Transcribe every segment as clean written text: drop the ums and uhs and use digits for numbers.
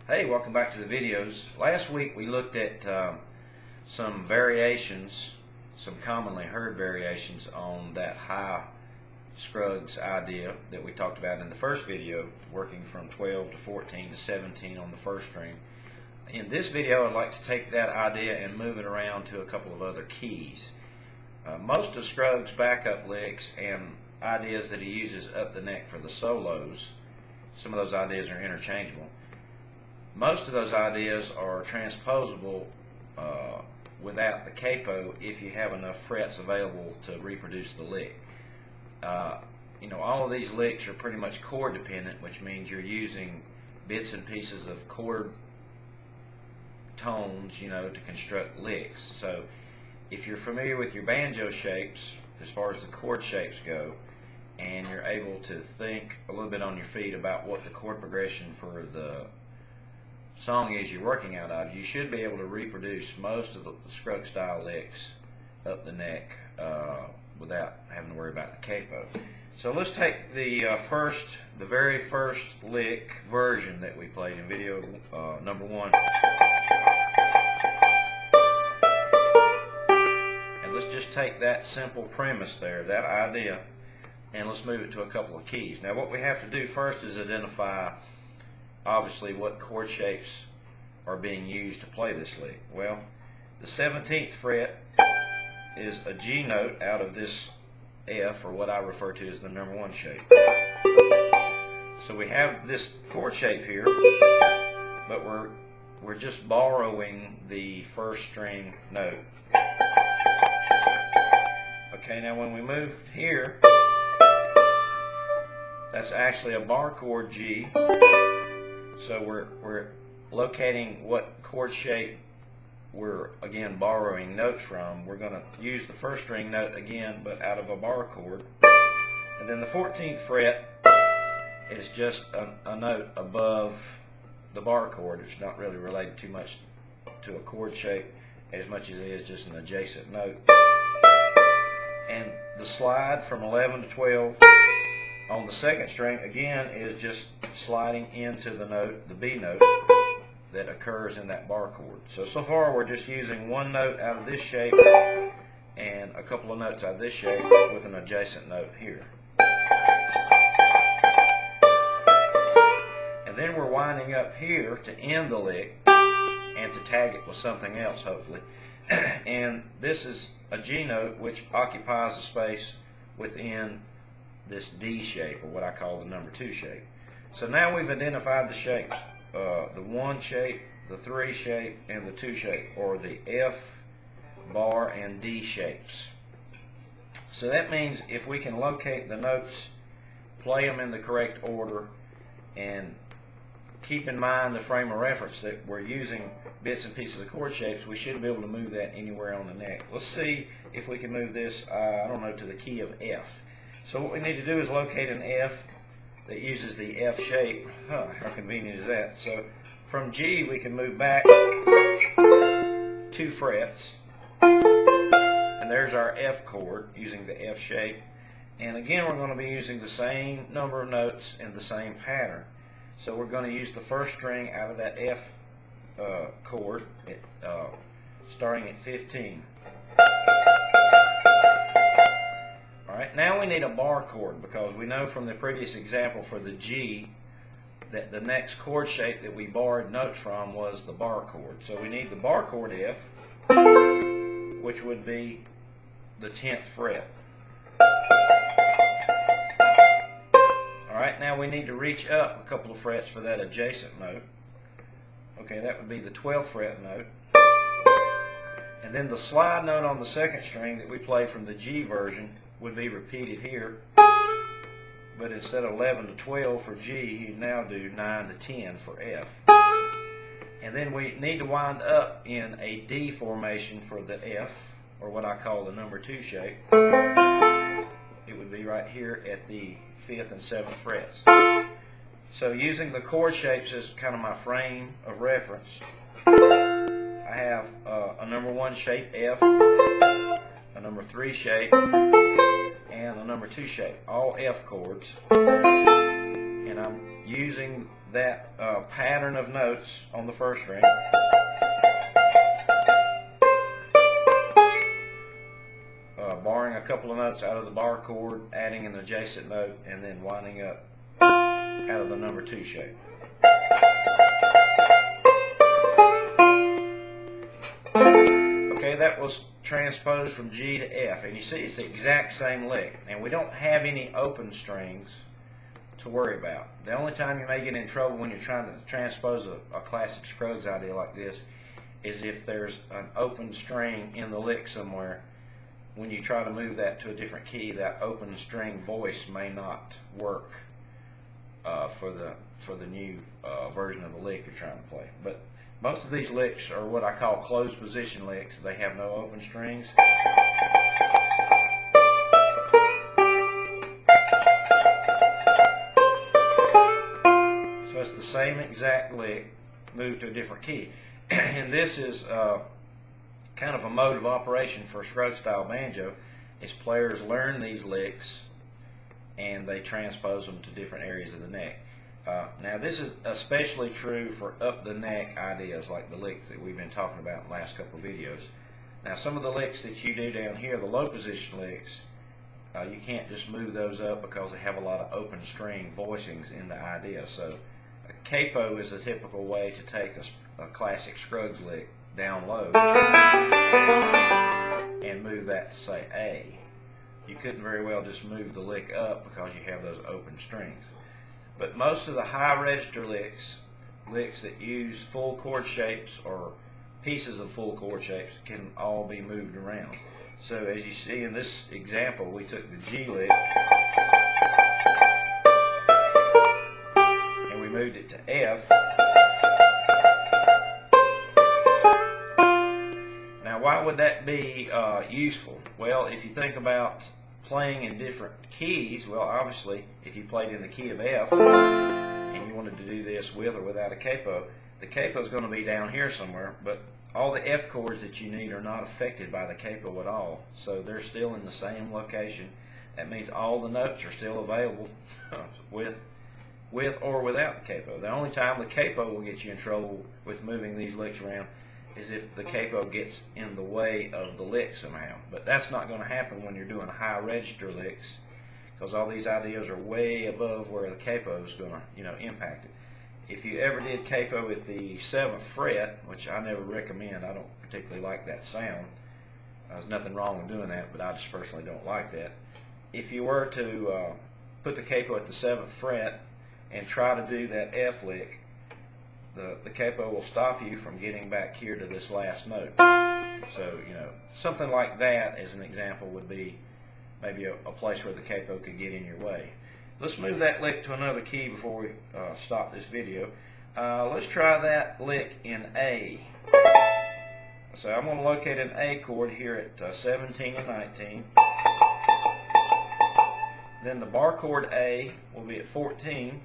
Hey, welcome back to the videos. Last week we looked at some variations, some commonly heard variations on that high Scruggs idea that we talked about in the first video, working from 12 to 14 to 17 on the first string. In this video I'd like to take that idea and move it around to a couple of other keys. Most of Scruggs' backup licks and ideas that he uses up the neck for the solos, some of those ideas are interchangeable. Most of those ideas are transposable without the capo if you have enough frets available to reproduce the lick. All of these licks are pretty much chord dependent, which means you're using bits and pieces of chord tones, to construct licks. So if you're familiar with your banjo shapes as far as the chord shapes go, and you're able to think a little bit on your feet about what the chord progression for the song is you're working out of, you should be able to reproduce most of the Scruggs style licks up the neck without having to worry about the capo. So let's take the very first lick version that we played in video number 1, and let's just take that simple premise there, that idea, and let's move it to a couple of keys. Now what we have to do first is identify obviously what chord shapes are being used to play this lick. Well, the 17th fret is a G note out of this F, or what I refer to as the number 1 shape. So we have this chord shape here, but we're just borrowing the first string note. Okay, now when we move here, that's actually a bar chord G. So we're locating what chord shape we're again borrowing notes from. We're going to use the first string note again, but out of a bar chord. And then the 14th fret is just a note above the bar chord. It's not really related too much to a chord shape as much as it is just an adjacent note. And the slide from 11 to 12 on the second string again is just sliding into the note, the B note, that occurs in that bar chord. So far we're just using one note out of this shape and a couple of notes out of this shape with an adjacent note here. And then we're winding up here to end the lick and to tag it with something else, hopefully. And this is a G note which occupies a space within this D shape, or what I call the number 2 shape. So now we've identified the shapes, the 1 shape, the 3 shape, and the 2 shape, or the F, bar, and D shapes. So that means if we can locate the notes, play them in the correct order, and keep in mind the frame of reference that we're using bits and pieces of chord shapes, we should be able to move that anywhere on the neck. Let's see if we can move this, to the key of F. So what we need to do is locate an F that uses the F shape. How convenient is that? So from G we can move back 2 frets, and there's our F chord using the F shape. And again we're going to be using the same number of notes in the same pattern. So we're going to use the first string out of that F chord, starting at 15. Alright, now we need a bar chord, because we know from the previous example for the G that the next chord shape that we borrowed notes from was the bar chord. So we need the bar chord F, which would be the 10th fret. Alright, now we need to reach up a couple of frets for that adjacent note. Okay, that would be the 12th fret note. And then the slide note on the second string that we played from the G version would be repeated here, but instead of 11 to 12 for G, you now do 9 to 10 for F. And then we need to wind up in a D formation for the F, or what I call the number 2 shape. It would be right here at the 5th and 7th frets. So using the chord shapes as kind of my frame of reference, I have a number 1 shape F, a number 3 shape, and a number 2 shape, all F chords, and I'm using that pattern of notes on the first string, barring a couple of notes out of the bar chord, adding an adjacent note, and then winding up out of the number 2 shape. Okay, that was transposed from G to F, and you see it's the exact same lick, and we don't have any open strings to worry about. The only time you may get in trouble when you're trying to transpose a classic Scruggs idea like this is if there's an open string in the lick somewhere. When you try to move that to a different key, that open string voice may not work for the new version of the lick you're trying to play. But most of these licks are what I call closed position licks. They have no open strings. So it's the same exact lick moved to a different key. And this is kind of a mode of operation for a Scruggs style banjo, is players learn these licks and they transpose them to different areas of the neck. Now this is especially true for up the neck ideas like the licks that we've been talking about in the last couple of videos. Now some of the licks that you do down here, the low position licks, you can't just move those up because they have a lot of open string voicings in the idea. So a capo is a typical way to take a classic Scruggs lick down low and move that to say A. You couldn't very well just move the lick up because you have those open strings. But most of the high register licks that use full chord shapes or pieces of full chord shapes, can all be moved around. So as you see in this example, we took the G lick and we moved it to F. Now why would that be useful? Well, if you think about playing in different keys, well obviously if you played in the key of F and you wanted to do this with or without a capo, the capo is going to be down here somewhere, but all the F chords that you need are not affected by the capo at all, so they're still in the same location. That means all the notes are still available with or without the capo. The only time the capo will get you in trouble with moving these licks around is if the capo gets in the way of the lick somehow. But that's not going to happen when you're doing high register licks, because all these ideas are way above where the capo is going to, impact it. If you ever did capo at the 7th fret, which I never recommend, I don't particularly like that sound. There's nothing wrong with doing that, but I just personally don't like that. If you were to put the capo at the 7th fret and try to do that F lick, the capo will stop you from getting back here to this last note. So, something like that as an example would be maybe a place where the capo could get in your way. Let's move that lick to another key before we stop this video. Let's try that lick in A. So I'm going to locate an A chord here at 17 and 19. Then the bar chord A will be at 14.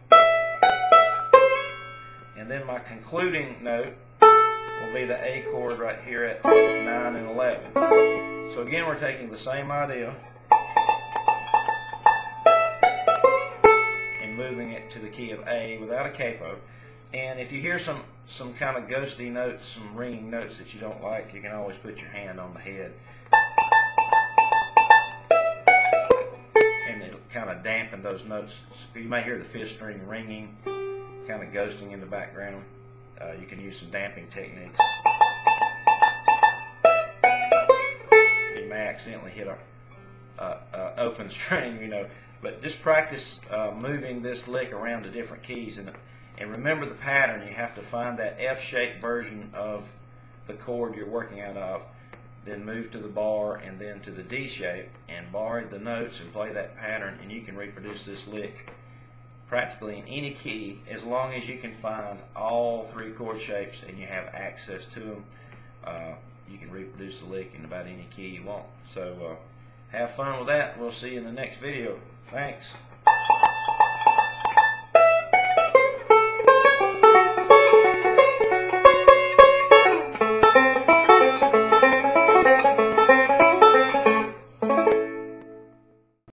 And then my concluding note will be the A chord right here at 9 and 11. So again, we're taking the same idea and moving it to the key of A without a capo. And if you hear some kind of ghosty notes, some ringing notes that you don't like, you can always put your hand on the head and it'll kind of dampen those notes. You may hear the 5th string ringing, kind of ghosting in the background. You can use some damping techniques. You may accidentally hit a open string, but just practice moving this lick around to different keys, and remember the pattern. You have to find that F-shaped version of the chord you're working out of, then move to the bar and then to the D shape and bar the notes and play that pattern, and you can reproduce this lick practically in any key as long as you can find all 3 chord shapes and you have access to them. You can reproduce the lick in about any key you want. So have fun with that. We'll see you in the next video. Thanks.